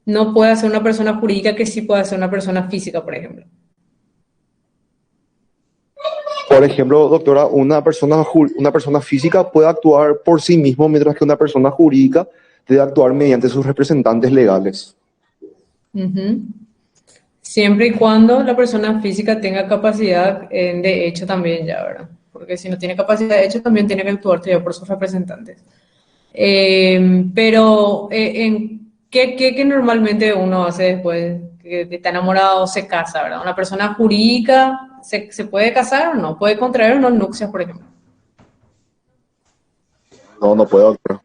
no puede hacer una persona jurídica que sí puede hacer una persona física, por ejemplo. Por ejemplo, doctora, una persona física puede actuar por sí mismo, mientras que una persona jurídica debe actuar mediante sus representantes legales. Ujú. Siempre y cuando la persona física tenga capacidad de hecho también ya, ¿verdad? Porque si no tiene capacidad de hecho, también tiene que actuar todavía por sus representantes. Pero, ¿qué normalmente uno hace después que está enamorado o se casa, ¿verdad? ¿Una persona jurídica se puede casar o no? ¿Puede contraer o no nupcias, por ejemplo? No, no puede, doctora.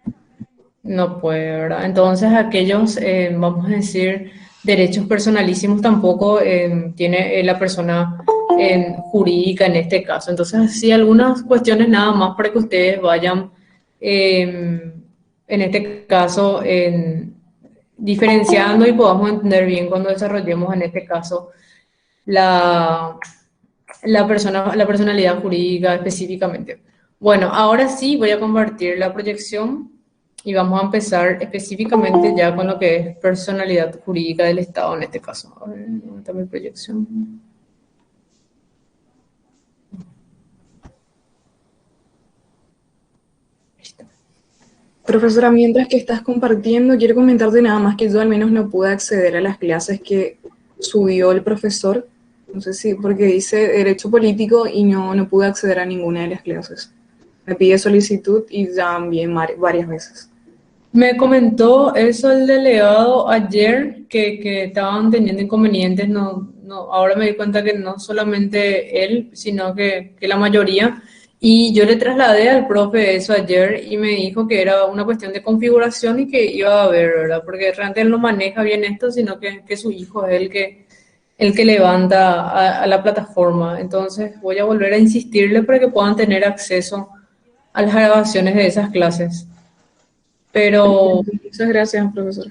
No puede, ¿verdad? Entonces, aquellos, vamos a decir, derechos personalísimos tampoco tiene la persona jurídica en este caso. Entonces, sí, algunas cuestiones nada más para que ustedes vayan, en este caso, diferenciando y podamos entender bien cuando desarrollemos en este caso la, la personalidad jurídica específicamente. Bueno, ahora sí voy a compartir la proyección y vamos a empezar específicamente ya con lo que es personalidad jurídica del Estado en este caso. A ver, ¿dónde está mi proyección? Ahí está. Profesora, mientras que estás compartiendo, quiero comentarte nada más que yo al menos no pude acceder a las clases que subió el profesor. No sé si, porque dice Derecho Político y no pude acceder a ninguna de las clases. Me pide solicitud y ya envié varias veces. Me comentó eso el delegado ayer que estaban teniendo inconvenientes, ahora me di cuenta que no solamente él, sino que la mayoría. Y yo le trasladé al profe eso ayer y me dijo que era una cuestión de configuración y que iba a ver, ¿verdad? Porque realmente él no maneja bien esto, sino que su hijo es el que levanta a la plataforma. Entonces voy a volver a insistirle para que puedan tener acceso a las grabaciones de esas clases. Pero Perfecto. Muchas gracias, profesora.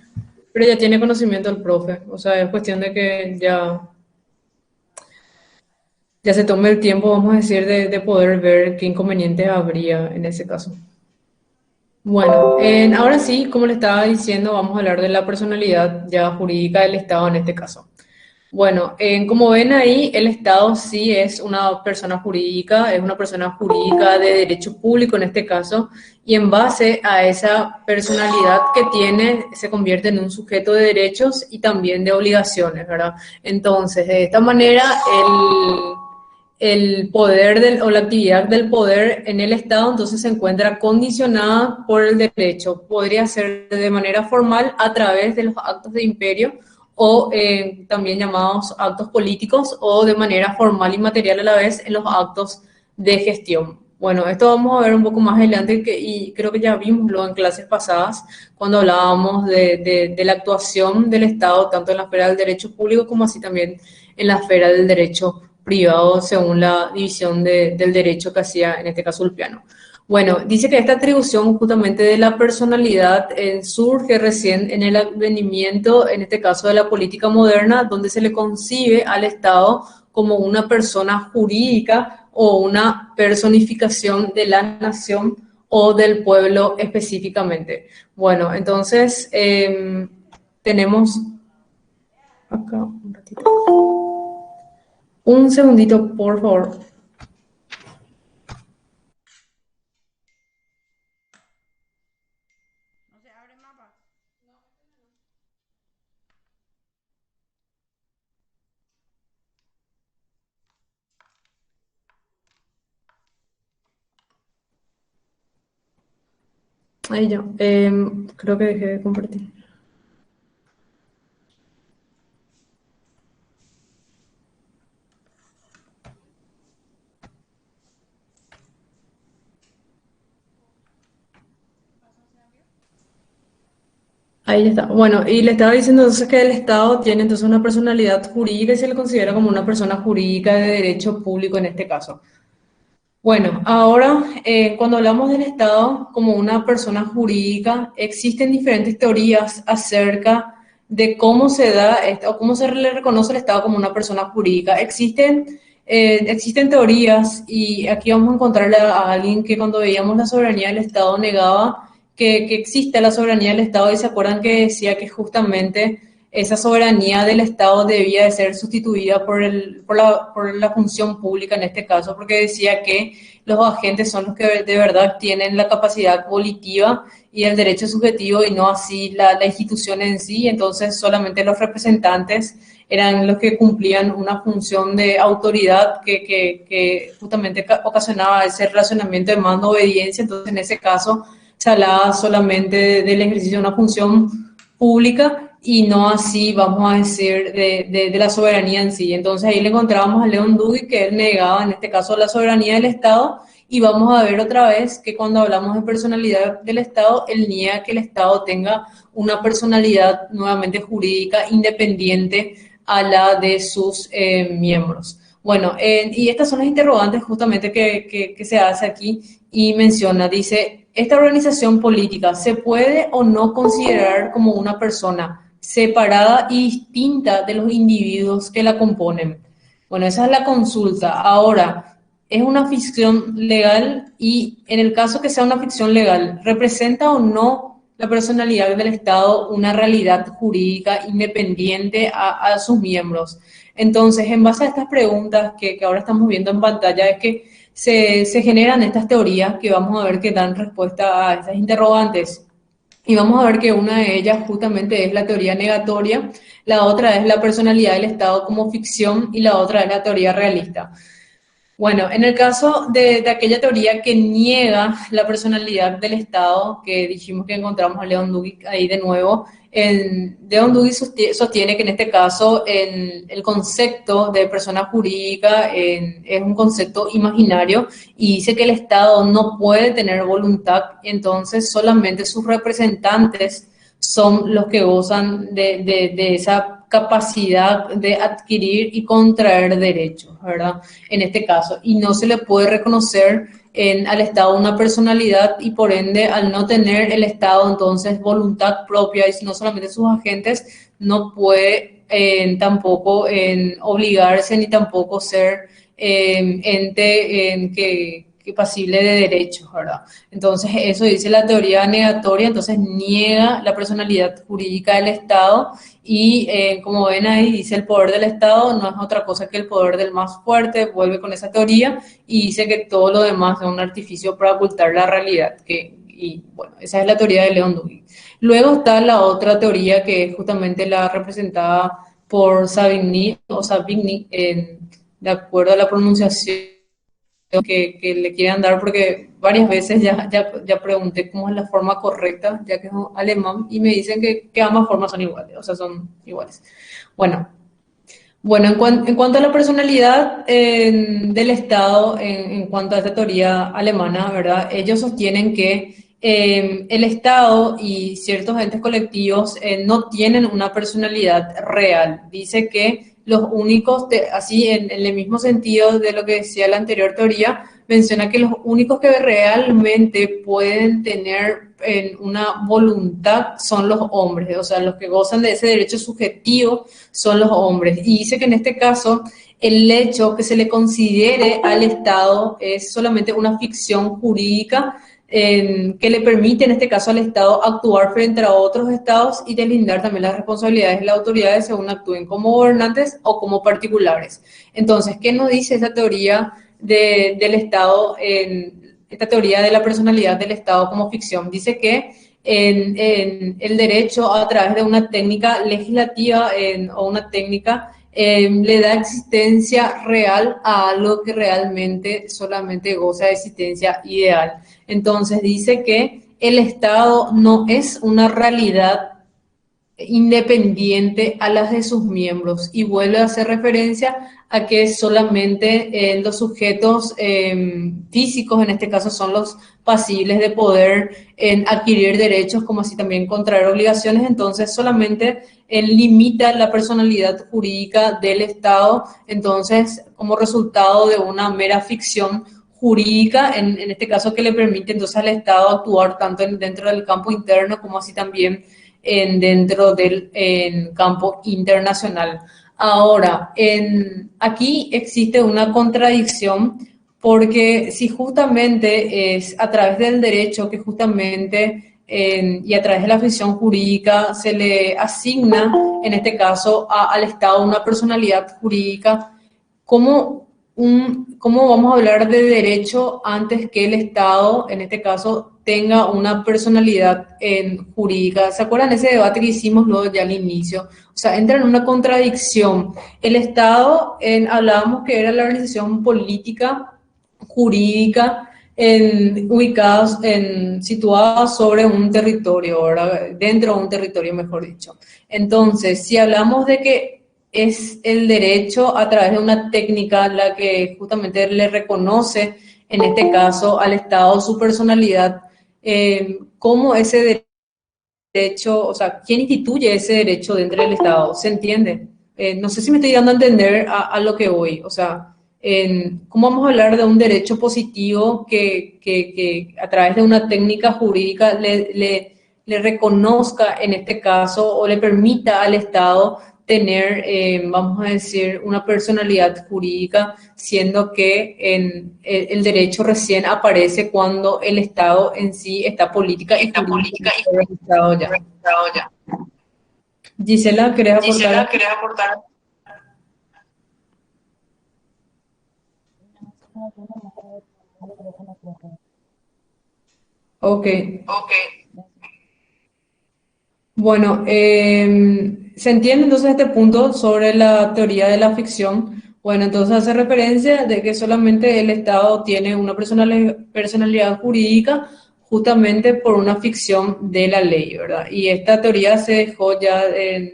pero ya tiene conocimiento el profe, o sea, es cuestión de que ya se tome el tiempo, vamos a decir, de poder ver qué inconvenientes habría en ese caso. Bueno, ahora sí, como le estaba diciendo, vamos a hablar de la personalidad ya jurídica del Estado en este caso. Bueno, como ven ahí, el Estado sí es una persona jurídica de derecho público en este caso, y en base a esa personalidad que tiene, se convierte en un sujeto de derechos y también de obligaciones, ¿verdad? Entonces, de esta manera, el poder o la actividad del poder en el Estado entonces se encuentra condicionada por el derecho. Podría ser de manera formal a través de los actos de imperio o también llamados actos políticos o de manera formal y material a la vez en los actos de gestión. Bueno, esto vamos a ver un poco más adelante y creo que ya vimoslo en clases pasadas cuando hablábamos de la actuación del Estado tanto en la esfera del derecho público como así también en la esfera del derecho privado según la división del derecho que hacía en este caso Ulpiano. Bueno, dice que esta atribución justamente de la personalidad surge recién en el advenimiento, en este caso de la política moderna, donde se le concibe al Estado como una persona jurídica o una personificación de la nación o del pueblo específicamente. Bueno, entonces tenemos acá un ratito. Un segundito, por favor. Ahí ya. Creo que dejé de compartir. Ahí ya está. Bueno, y le estaba diciendo entonces que el Estado tiene entonces una personalidad jurídica y se le considera como una persona jurídica de derecho público en este caso. Bueno, ahora cuando hablamos del Estado como una persona jurídica, existen diferentes teorías acerca de cómo se da o cómo se le reconoce al Estado como una persona jurídica. Existen teorías y aquí vamos a encontrarle a alguien que cuando veíamos la soberanía del Estado negaba que existe la soberanía del Estado y se acuerdan que decía que justamente esa soberanía del Estado debía de ser sustituida por la función pública en este caso, porque decía que los agentes son los que de verdad tienen la capacidad volitiva y el derecho subjetivo y no así la institución en sí. Entonces solamente los representantes eran los que cumplían una función de autoridad que justamente ocasionaba ese relacionamiento de mando-obediencia. Entonces en ese caso se hablaba solamente del ejercicio de una función pública y no así, vamos a decir, de la soberanía en sí. Entonces ahí le encontrábamos a León Duguid que él negaba en este caso la soberanía del Estado, y vamos a ver otra vez que cuando hablamos de personalidad del Estado, él niega que el Estado tenga una personalidad nuevamente jurídica independiente a la de sus miembros. Bueno, y estas son las interrogantes justamente que se hace aquí y menciona, dice, ¿esta organización política se puede o no considerar como una persona separada y distinta de los individuos que la componen? Bueno, esa es la consulta. Ahora, es una ficción legal y en el caso que sea una ficción legal, ¿representa o no la personalidad del Estado una realidad jurídica independiente a sus miembros? Entonces, en base a estas preguntas que ahora estamos viendo en pantalla, es que se generan estas teorías que vamos a ver que dan respuesta a estas interrogantes. Y vamos a ver que una de ellas justamente es la teoría negatoria, la otra es la personalidad del Estado como ficción y la otra es la teoría realista. Bueno, en el caso de aquella teoría que niega la personalidad del Estado, que dijimos que encontramos a León Duguid ahí de nuevo, León Duguid sostiene que en este caso el concepto de persona jurídica es un concepto imaginario y dice que el Estado no puede tener voluntad, entonces solamente sus representantes son los que gozan de esa capacidad de adquirir y contraer derechos, ¿verdad? En este caso, y no se le puede reconocer al Estado una personalidad y por ende, al no tener el Estado entonces voluntad propia y no solamente sus agentes, no puede tampoco obligarse ni tampoco ser ente que pasible de derechos, ¿verdad? Entonces, eso dice la teoría negatoria, entonces niega la personalidad jurídica del Estado y, como ven ahí, dice el poder del Estado no es otra cosa que el poder del más fuerte, vuelve con esa teoría y dice que todo lo demás es un artificio para ocultar la realidad, y bueno, esa es la teoría de León Duguid. Luego está la otra teoría que es justamente la representada por Savigny, de acuerdo a la pronunciación que le quieren dar, porque varias veces ya pregunté cómo es la forma correcta, ya que es alemán, y me dicen que ambas formas son iguales, o sea, son iguales. Bueno, en cuanto a la personalidad del Estado, en cuanto a esta teoría alemana, ¿verdad? Ellos sostienen que el Estado y ciertos entes colectivos no tienen una personalidad real. Dice que los únicos, así en el mismo sentido de lo que decía la anterior teoría, menciona que los únicos que realmente pueden tener una voluntad son los hombres, o sea, los que gozan de ese derecho subjetivo son los hombres. Y dice que en este caso el hecho que se le considere al Estado es solamente una ficción jurídica que le permite en este caso al Estado actuar frente a otros estados y deslindar también las responsabilidades de las autoridades según actúen como gobernantes o como particulares. Entonces, ¿qué nos dice esta teoría del Estado, esta teoría de la personalidad del Estado como ficción? Dice que en el derecho, a través de una técnica legislativa o una técnica, le da existencia real a algo que realmente solamente goza de existencia ideal. Entonces dice que el Estado no es una realidad independiente a las de sus miembros y vuelve a hacer referencia a que solamente los sujetos físicos, en este caso, son los pasibles de poder adquirir derechos, como así también contraer obligaciones. Entonces solamente limita la personalidad jurídica del Estado, entonces como resultado de una mera ficción jurídica, en este caso, que le permite entonces al Estado actuar tanto dentro del campo interno como así también dentro del campo internacional. Ahora, aquí existe una contradicción, porque si justamente es a través del derecho que justamente y a través de la ficción jurídica se le asigna, en este caso, al Estado una personalidad jurídica. ¿Cómo vamos a hablar de derecho antes que el Estado, en este caso, tenga una personalidad jurídica? ¿Se acuerdan de ese debate que hicimos luego ya al inicio? O sea, entra en una contradicción. El Estado, hablábamos que era la organización política, jurídica, ubicadas, situadas sobre un territorio, ¿verdad? Dentro de un territorio, mejor dicho. Entonces, si hablamos de que es el derecho a través de una técnica la que justamente le reconoce, en este caso, al Estado su personalidad, ¿cómo ese derecho, o sea, quién instituye ese derecho dentro del Estado? ¿Se entiende? No sé si me estoy dando a entender a lo que voy, o sea, ¿cómo vamos a hablar de un derecho positivo que a través de una técnica jurídica le reconozca, en este caso, o le permita al Estado tener, vamos a decir, una personalidad jurídica, siendo que el derecho recién aparece cuando el Estado en sí está política y jurídicamente organizado ya? Gisela, ¿querés aportar? ¿Querés aportar? Ok. Ok. Bueno, se entiende entonces este punto sobre la teoría de la ficción. Bueno, entonces hace referencia de que solamente el Estado tiene una personalidad jurídica justamente por una ficción de la ley, ¿verdad? Y esta teoría se dejó ya,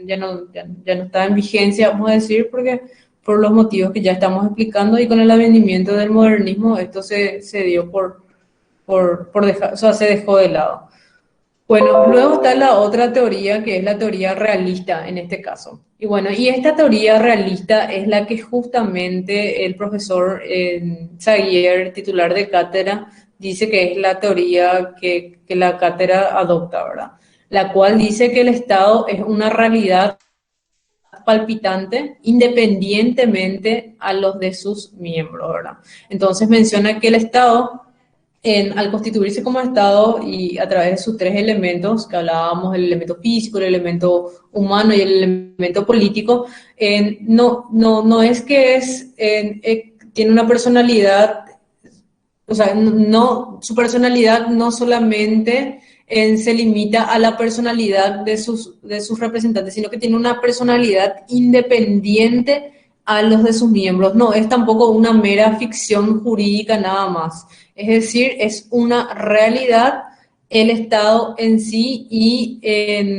ya no está en vigencia, vamos a decir, porque por los motivos que ya estamos explicando, y con el advenimiento del modernismo esto se dio por dejar, o sea, se dejó de lado. Bueno, luego está la otra teoría, que es la teoría realista en este caso. Y bueno, y esta teoría realista es la que justamente el profesor Zaguier, titular de cátedra, dice que es la teoría que la cátedra adopta, ¿verdad? La cual dice que el Estado es una realidad palpitante independientemente a los de sus miembros, ¿verdad? Entonces menciona que el Estado, al constituirse como Estado y a través de sus tres elementos, que hablábamos, el elemento físico, el elemento humano y el elemento político, no es que tiene una personalidad, o sea, no, su personalidad no solamente se limita a la personalidad de sus representantes, sino que tiene una personalidad independiente a los de sus miembros. No es tampoco una mera ficción jurídica nada más. Es decir, es una realidad el Estado en sí y,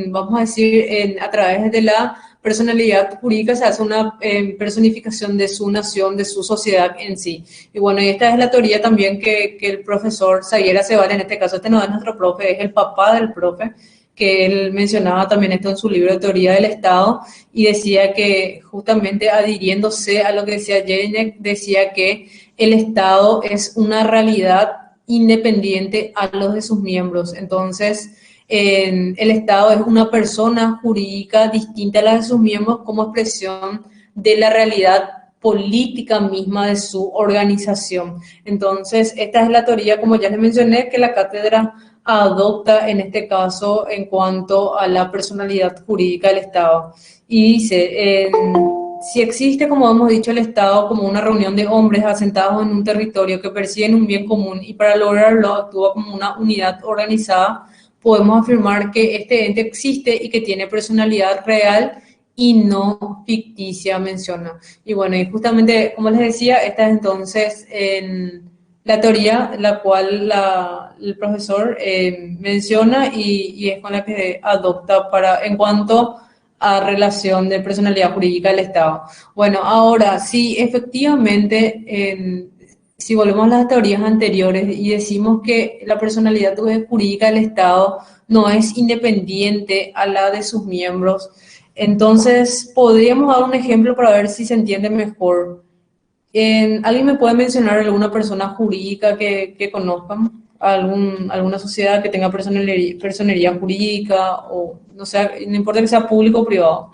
vamos a decir, a través de la personalidad jurídica se hace una personificación de su nación, de su sociedad en sí. Y bueno, y esta es la teoría también que el profesor Sayera Cebal, en este caso este no es nuestro profe, es el papá del profe, que él mencionaba también esto en su libro de Teoría del Estado, y decía que justamente adhiriéndose a lo que decía Jelinek, decía que el Estado es una realidad independiente a los de sus miembros. Entonces, el Estado es una persona jurídica distinta a la de sus miembros como expresión de la realidad política misma de su organización. Entonces, esta es la teoría, como ya les mencioné, que la cátedra adopta en este caso en cuanto a la personalidad jurídica del Estado. Y dice, si existe, como hemos dicho, el Estado como una reunión de hombres asentados en un territorio que persiguen un bien común y para lograrlo actúa como una unidad organizada, podemos afirmar que este ente existe y que tiene personalidad real y no ficticia, menciona. Y bueno, y justamente, como les decía, esta es entonces la teoría la cual el profesor menciona y es con la que adopta en cuanto a relación de personalidad jurídica del Estado. Bueno, ahora, sí, efectivamente, si volvemos a las teorías anteriores y decimos que la personalidad jurídica del Estado no es independiente a la de sus miembros, entonces podríamos dar un ejemplo para ver si se entiende mejor. ¿Alguien me puede mencionar alguna persona jurídica que conozcan? ¿Alguna sociedad que tenga personería jurídica o no sé, no importa que sea público o privado?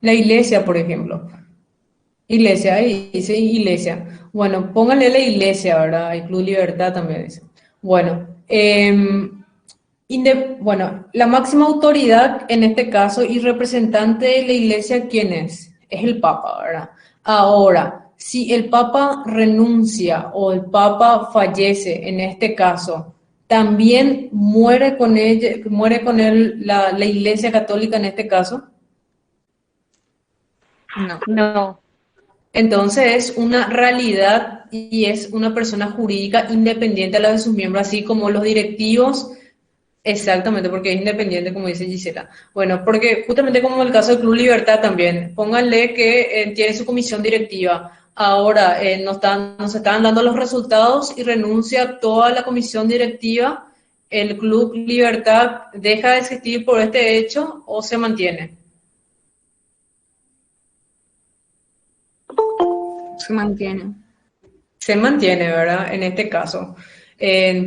La iglesia, por ejemplo. Iglesia, ahí dice iglesia. Bueno, póngale la iglesia, ¿verdad? El Club Libertad también dice. Bueno, bueno, la máxima autoridad en este caso y representante de la iglesia, ¿quién es? Es el Papa, ¿verdad? Ahora, si el Papa renuncia o el Papa fallece en este caso, también muere con él la iglesia católica en este caso. No. No. Entonces es una realidad y es una persona jurídica independiente a la de sus miembros, así como los directivos. Exactamente, porque es independiente, como dice Gisela. Bueno, porque justamente como en el caso del Club Libertad también, pónganle que tiene su comisión directiva. Ahora nos están dando los resultados y renuncia toda la comisión directiva. ¿El Club Libertad deja de existir por este hecho o se mantiene? Se mantiene. Se mantiene, ¿verdad? En este caso.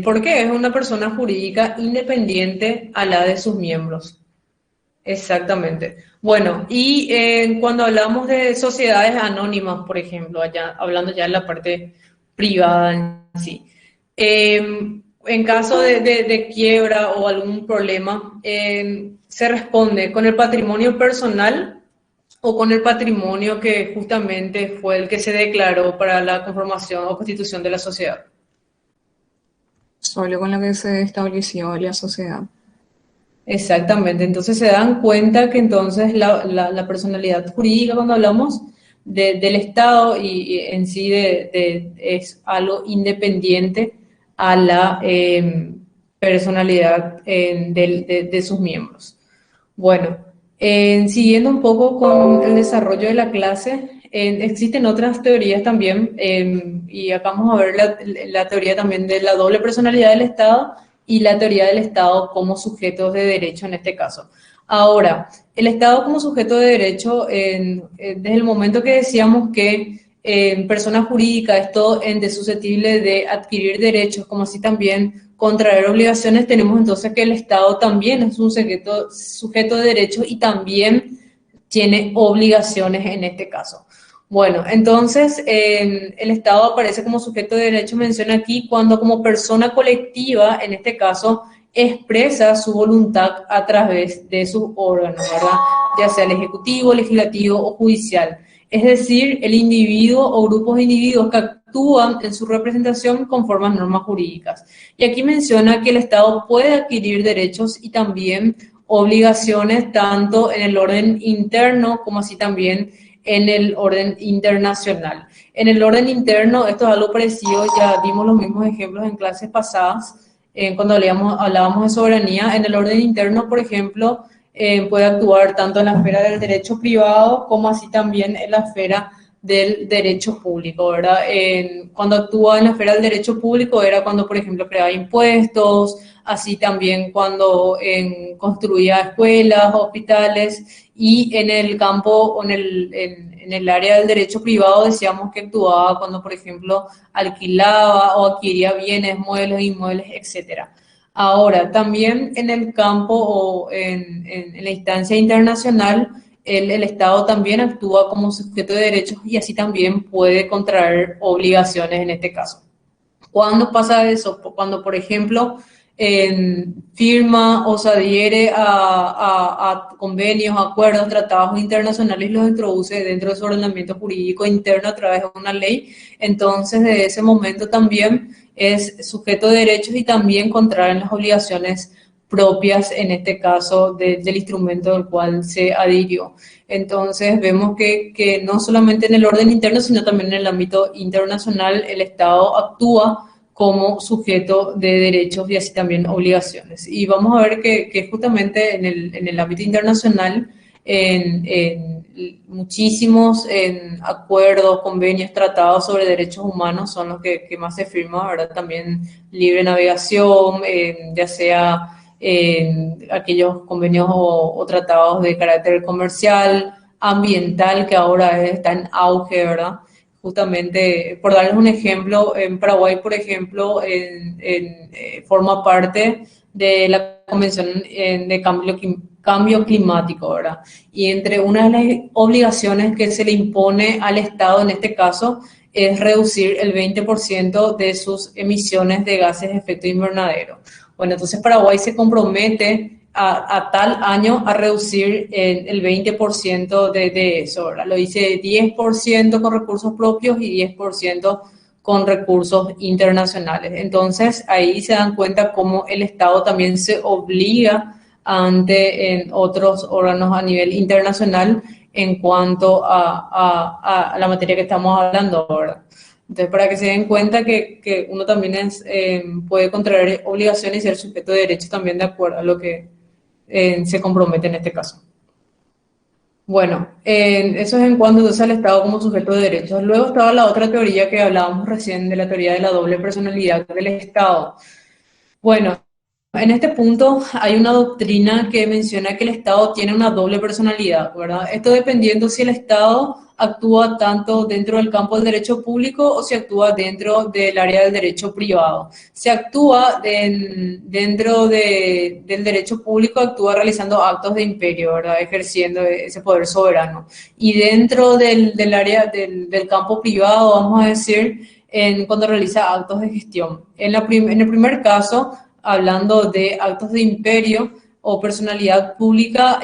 Porque es una persona jurídica independiente a la de sus miembros. Exactamente. Bueno, y cuando hablamos de sociedades anónimas, por ejemplo, allá, hablando ya en la parte privada en sí, en caso de quiebra o algún problema, se responde con el patrimonio personal o con el patrimonio que justamente fue el que se declaró para la conformación o constitución de la sociedad. Solo con lo que se estableció la sociedad. Exactamente, entonces se dan cuenta que entonces la personalidad jurídica cuando hablamos del Estado y en sí es algo independiente a la personalidad de sus miembros. Bueno, siguiendo un poco con el desarrollo de la clase, existen otras teorías también, y acá vamos a ver la teoría también de la doble personalidad del Estado y la teoría del Estado como sujeto de derecho en este caso. Ahora, el Estado como sujeto de derecho, desde el momento que decíamos que persona jurídica es todo ente susceptible de adquirir derechos, como así también contraer obligaciones, tenemos entonces que el Estado también es un sujeto de derechos y también tiene obligaciones en este caso. Bueno, entonces el Estado aparece como sujeto de derecho, menciona aquí, cuando como persona colectiva, en este caso, expresa su voluntad a través de sus órganos, ¿verdad? Ya sea el ejecutivo, legislativo o judicial. Es decir, el individuo o grupos de individuos que actúan en su representación conforman normas jurídicas. Y aquí menciona que el Estado puede adquirir derechos y también obligaciones tanto en el orden interno como así también en el orden internacional. En el orden interno, esto es algo parecido, ya dimos los mismos ejemplos en clases pasadas, cuando hablábamos de soberanía. En el orden interno, por ejemplo, puede actuar tanto en la esfera del derecho privado como así también en la esfera del derecho público, ¿verdad? Cuando actúa en la esfera del derecho público era cuando, por ejemplo, creaba impuestos, así también cuando construía escuelas, hospitales, y en el campo o en el área del derecho privado decíamos que actuaba cuando, por ejemplo, alquilaba o adquiría bienes, muebles, inmuebles, etcétera. Ahora, también en el campo o en la instancia internacional, el Estado también actúa como sujeto de derechos y así también puede contraer obligaciones en este caso. ¿Cuándo pasa eso? Cuando, por ejemplo, firma o se adhiere a convenios, acuerdos, tratados internacionales y los introduce dentro de su ordenamiento jurídico interno a través de una ley, entonces de ese momento también es sujeto de derechos y también contraen las obligaciones propias, en este caso, del instrumento del cual se adhirió. Entonces vemos que no solamente en el orden interno, sino también en el ámbito internacional, el Estado actúa como sujeto de derechos y así también obligaciones. Y vamos a ver que justamente en el ámbito internacional, en muchísimos acuerdos, convenios, tratados sobre derechos humanos son los que más se firman, ¿verdad? También libre navegación, ya sea aquellos convenios o tratados de carácter comercial, ambiental, que ahora está en auge, ¿verdad? Justamente, por darles un ejemplo, en Paraguay, por ejemplo, forma parte de la Convención de cambio climático, ¿verdad? Y entre una de las obligaciones que se le impone al Estado en este caso es reducir el 20% de sus emisiones de gases de efecto invernadero. Bueno, entonces Paraguay se compromete a tal año a reducir el 20% de eso, ¿verdad? Lo dice 10% con recursos propios y 10% con recursos internacionales. Entonces, ahí se dan cuenta cómo el Estado también se obliga ante en otros órganos a nivel internacional en cuanto a la materia que estamos hablando ahora. Entonces, para que se den cuenta que uno también puede contraer obligaciones y ser sujeto de derechos también de acuerdo a lo que se compromete en este caso. Bueno, eso es en cuanto entonces al Estado como sujeto de derechos. Luego estaba la otra teoría que hablábamos recién de la teoría de la doble personalidad del Estado. Bueno, en este punto hay una doctrina que menciona que el Estado tiene una doble personalidad, ¿verdad? Esto dependiendo si el Estado actúa tanto dentro del campo del derecho público o si actúa dentro del área del derecho privado. Si actúa dentro del derecho público, actúa realizando actos de imperio, ¿verdad? Ejerciendo ese poder soberano. Y dentro del área del campo privado, vamos a decir, cuando realiza actos de gestión. En el primer caso, hablando de actos de imperio o personalidad pública,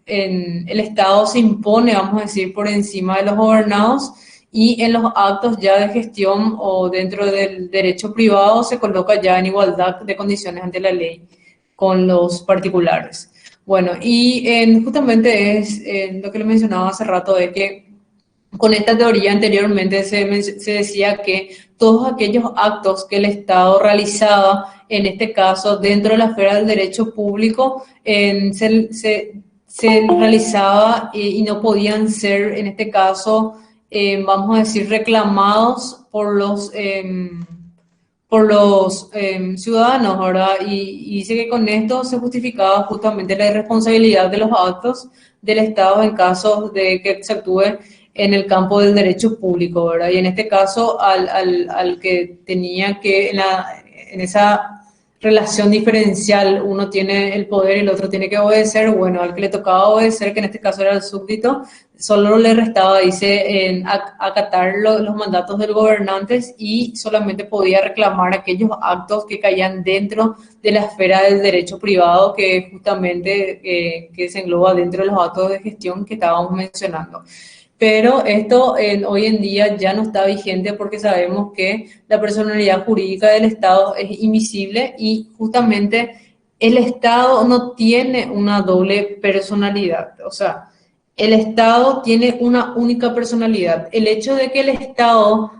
en el Estado se impone, vamos a decir, por encima de los gobernados, y en los actos ya de gestión o dentro del derecho privado se coloca ya en igualdad de condiciones ante la ley con los particulares. Bueno, y justamente es lo que le mencionaba hace rato, de que con esta teoría anteriormente se decía que todos aquellos actos que el Estado realizaba, en este caso dentro de la esfera del derecho público, se realizaba y no podían ser, en este caso, vamos a decir, reclamados por los ciudadanos, ¿verdad? Y dice que con esto se justificaba justamente la irresponsabilidad de los actos del Estado en caso de que se actúe en el campo del derecho público, ¿verdad? Y en este caso, al que tenía que, en esa relación diferencial, uno tiene el poder y el otro tiene que obedecer, bueno, al que le tocaba obedecer, que en este caso era el súbdito, solo le restaba, dice, acatar los mandatos del gobernante y solamente podía reclamar aquellos actos que caían dentro de la esfera del derecho privado, que justamente que se engloba dentro de los actos de gestión que estábamos mencionando. Pero esto hoy en día ya no está vigente porque sabemos que la personalidad jurídica del Estado es invisible y justamente el Estado no tiene una doble personalidad. O sea, el Estado tiene una única personalidad. El hecho de que el Estado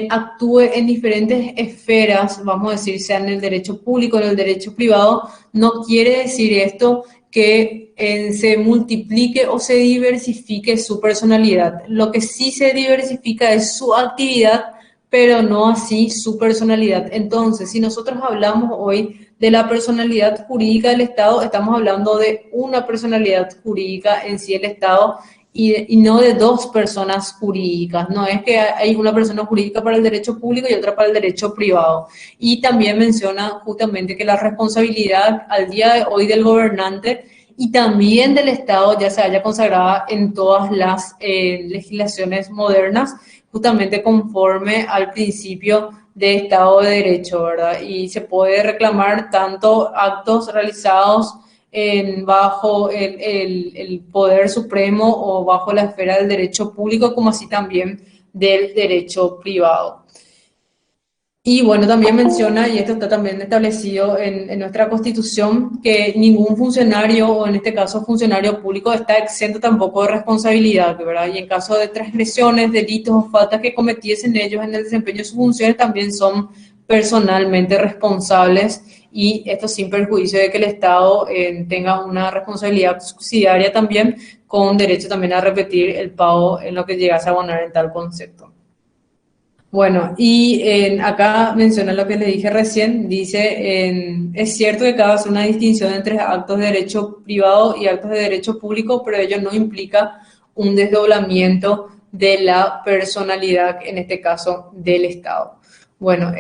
actúe en diferentes esferas, vamos a decir, sea en el derecho público o en el derecho privado, no quiere decir esto que se multiplique o se diversifique su personalidad. Lo que sí se diversifica es su actividad, pero no así su personalidad. Entonces, si nosotros hablamos hoy de la personalidad jurídica del Estado, estamos hablando de una personalidad jurídica en sí el Estado y no de dos personas jurídicas. No es que hay una persona jurídica para el derecho público y otra para el derecho privado. Y también menciona justamente que la responsabilidad al día de hoy del gobernante y también del Estado ya se haya consagrada en todas las legislaciones modernas, justamente conforme al principio de Estado de Derecho, ¿verdad? Y se puede reclamar tanto actos realizados bajo el poder supremo o bajo la esfera del derecho público, como así también del derecho privado. Y bueno, también menciona, y esto está también establecido en nuestra Constitución, que ningún funcionario, o en este caso funcionario público, está exento tampoco de responsabilidad, ¿verdad? Y en caso de transgresiones, delitos o faltas que cometiesen ellos en el desempeño de sus funciones, también son personalmente responsables, y esto sin perjuicio de que el Estado tenga una responsabilidad subsidiaria también, con derecho también a repetir el pago en lo que llegase a abonar en tal concepto. Bueno, y acá menciona lo que le dije recién, dice, es cierto que cabe hacer una distinción entre actos de derecho privado y actos de derecho público, pero ello no implica un desdoblamiento de la personalidad, en este caso del Estado. Bueno,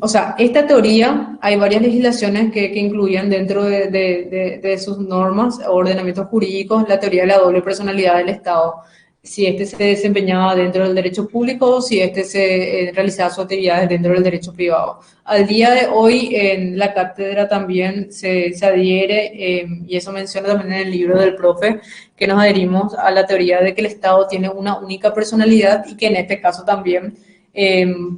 O sea, esta teoría, hay varias legislaciones que incluían dentro de sus normas o ordenamientos jurídicos la teoría de la doble personalidad del Estado. Si este se desempeñaba dentro del derecho público o si este se realizaba sus actividades dentro del derecho privado. Al día de hoy, en la cátedra también se adhiere, y eso menciona también en el libro del profe, que nos adherimos a la teoría de que el Estado tiene una única personalidad y que en este caso también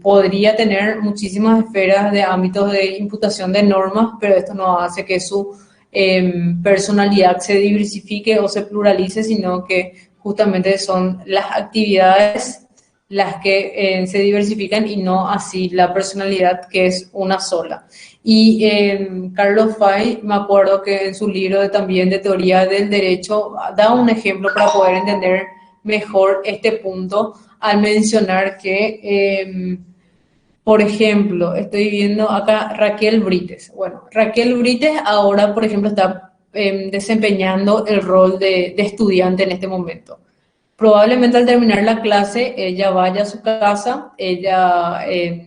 podría tener muchísimas esferas de ámbitos de imputación de normas, pero esto no hace que su personalidad se diversifique o se pluralice, sino que justamente son las actividades las que se diversifican y no así la personalidad, que es una sola. Y Carlos Fay, me acuerdo que en su libro también de teoría del derecho, da un ejemplo para poder entender mejor este punto al mencionar que, por ejemplo, estoy viendo acá Raquel Brites. Bueno, Raquel Brites ahora, por ejemplo, está desempeñando el rol de estudiante en este momento. Probablemente al terminar la clase, ella vaya a su casa, ella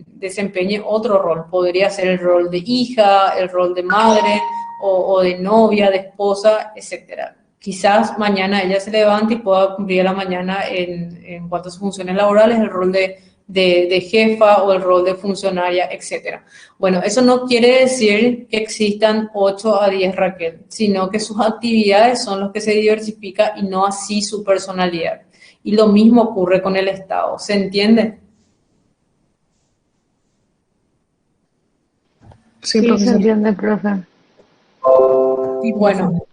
desempeñe otro rol. Podría ser el rol de hija, el rol de madre o de novia, de esposa, etcétera. Quizás mañana ella se levante y pueda cumplir a la mañana en cuanto a sus funciones laborales, el rol de jefa o el rol de funcionaria, etcétera. Bueno, eso no quiere decir que existan 8 a 10 Raquel, sino que sus actividades son los que se diversifican y no así su personalidad. Y lo mismo ocurre con el Estado, ¿se entiende? Sí, Sí, se profesor. entiende, profe. Y bueno,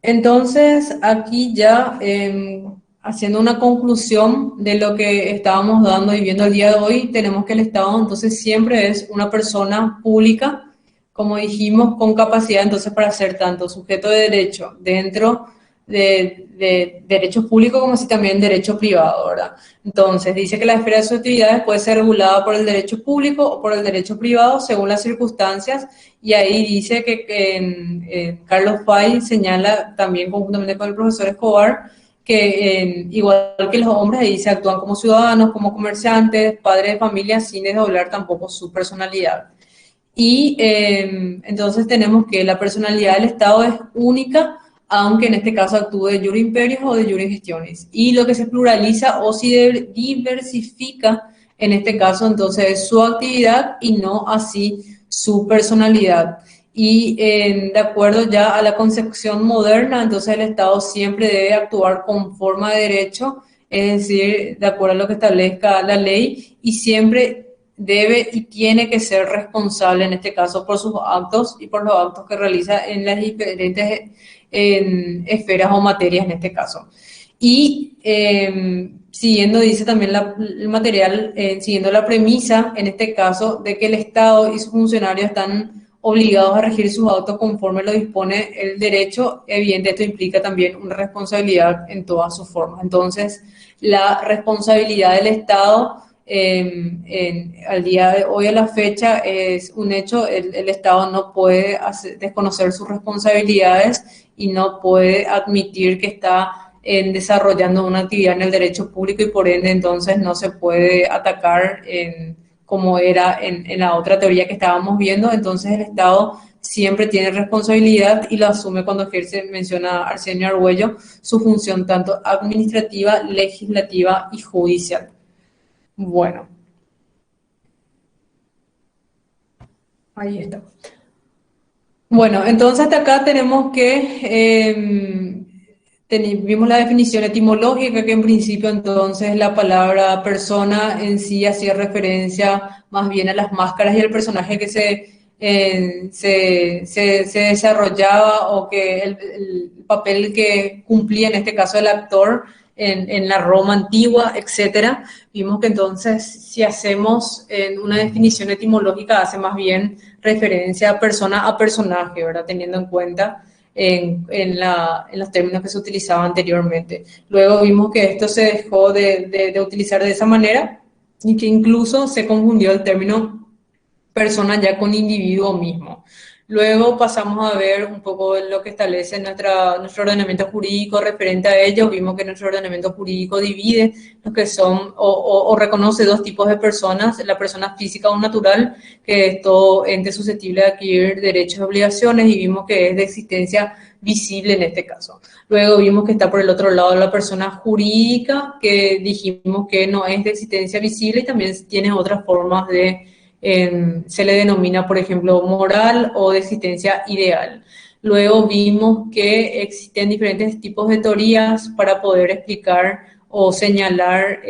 entonces aquí ya haciendo una conclusión de lo que estábamos dando y viendo el día de hoy, tenemos que el Estado entonces siempre es una persona pública, como dijimos, con capacidad entonces para ser tanto sujeto de derecho dentro de derechos públicos como así también derecho privado, ¿verdad? Entonces dice que la esfera de sus actividades puede ser regulada por el derecho público o por el derecho privado según las circunstancias, y ahí dice que Carlos Fay señala también conjuntamente con el profesor Escobar que igual que los hombres ahí se actúan como ciudadanos, como comerciantes, padres de familia sin desdoblar tampoco su personalidad. Y entonces tenemos que la personalidad del Estado es única, aunque en este caso actúe de jure imperios o de jure gestiones. Y lo que se pluraliza o se diversifica, en este caso entonces es su actividad y no así su personalidad. Y de acuerdo ya a la concepción moderna, entonces el Estado siempre debe actuar con forma de derecho, es decir, de acuerdo a lo que establezca la ley, y siempre debe y tiene que ser responsable, en este caso, por sus actos y por los actos que realiza en las diferentes esferas o materias, en este caso. Y siguiendo, dice también el material, siguiendo la premisa, en este caso, de que el Estado y sus funcionarios están obligados a regir sus actos conforme lo dispone el derecho, evidente, esto implica también una responsabilidad en todas sus formas. Entonces, la responsabilidad del Estado al día de hoy, a la fecha, es un hecho. El Estado no puede desconocer sus responsabilidades y no puede admitir que está desarrollando una actividad en el derecho público y por ende entonces no se puede atacar como era en la otra teoría que estábamos viendo. Entonces el Estado siempre tiene responsabilidad y lo asume cuando ejerce, menciona Arsenio Argüello, su función tanto administrativa, legislativa y judicial. Bueno, ahí está. Bueno, entonces hasta acá tenemos que vimos la definición etimológica, que en principio entonces la palabra persona en sí hacía referencia más bien a las máscaras y el personaje que se desarrollaba, o que el papel que cumplía en este caso el actor en la Roma antigua, etcétera. Vimos que entonces si hacemos una definición etimológica hace más bien referencia a persona a personaje, ¿verdad? Teniendo en cuenta en los términos que se utilizaban anteriormente. Luego vimos que esto se dejó de utilizar de esa manera y que incluso se confundió el término persona ya con individuo mismo. Luego pasamos a ver un poco lo que establece nuestro ordenamiento jurídico referente a ello. Vimos que nuestro ordenamiento jurídico divide los que son o reconoce dos tipos de personas: la persona física o natural, que es todo ente susceptible de adquirir derechos y obligaciones, y vimos que es de existencia visible en este caso. Luego vimos que está por el otro lado la persona jurídica, que dijimos que no es de existencia visible y también tiene otras formas se le denomina, por ejemplo, moral o de existencia ideal. Luego vimos que existen diferentes tipos de teorías para poder explicar o señalar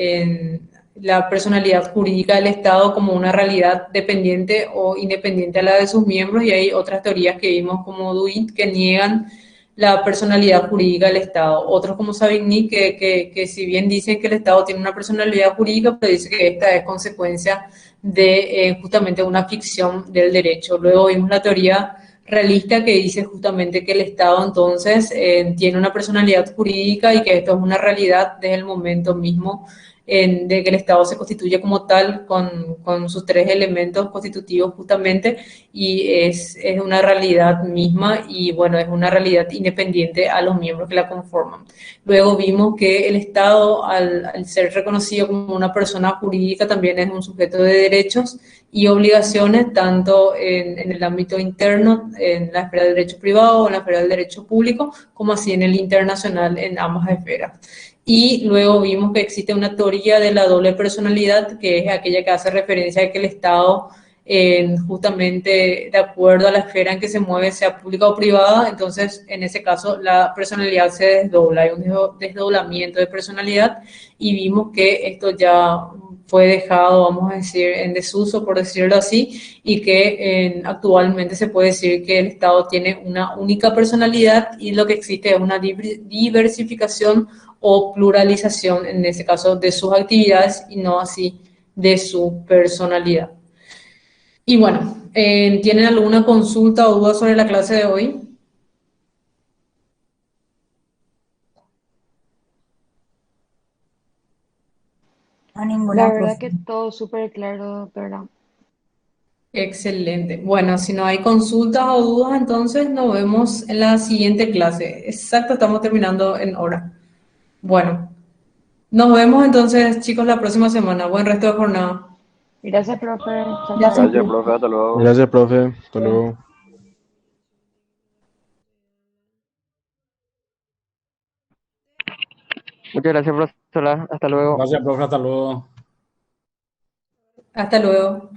la personalidad jurídica del Estado como una realidad dependiente o independiente a la de sus miembros, y hay otras teorías que vimos como Duit que niegan la personalidad jurídica del Estado. Otros como Savigny que si bien dicen que el Estado tiene una personalidad jurídica, pero dice que esta es consecuencia de justamente una ficción del derecho. Luego vimos la teoría realista que dice justamente que el Estado entonces tiene una personalidad jurídica y que esto es una realidad desde el momento mismo de que el Estado se constituye como tal con sus tres elementos constitutivos justamente, y es una realidad misma y bueno, es una realidad independiente a los miembros que la conforman. Luego vimos que el Estado, al ser reconocido como una persona jurídica, también es un sujeto de derechos y obligaciones, tanto en el ámbito interno, en la esfera del derecho privado o en la esfera del derecho público, como así en el internacional, en ambas esferas. Y luego vimos que existe una teoría de la doble personalidad, que es aquella que hace referencia a que el Estado, justamente de acuerdo a la esfera en que se mueve, sea pública o privada, entonces en ese caso la personalidad se desdobla, hay un desdoblamiento de personalidad, y vimos que esto ya fue dejado, vamos a decir, en desuso, por decirlo así, y que actualmente se puede decir que el Estado tiene una única personalidad y lo que existe es una diversificación o pluralización, en este caso, de sus actividades y no así de su personalidad. Y bueno, ¿tienen alguna consulta o duda sobre la clase de hoy? No, La ninguna, verdad profe. que todo súper claro, doctora. Excelente. Bueno, si no hay consultas o dudas, entonces nos vemos en la siguiente clase. Exacto, estamos terminando en hora. Bueno, nos vemos entonces, chicos, la próxima semana. Buen resto de jornada. Gracias, profe. Chao, Gracias, chao. Gracias, profe. profe, hasta luego. Gracias, profe. Hasta luego. Muchas gracias, profesora. Hasta luego. Gracias, profe, hasta luego. Hasta luego.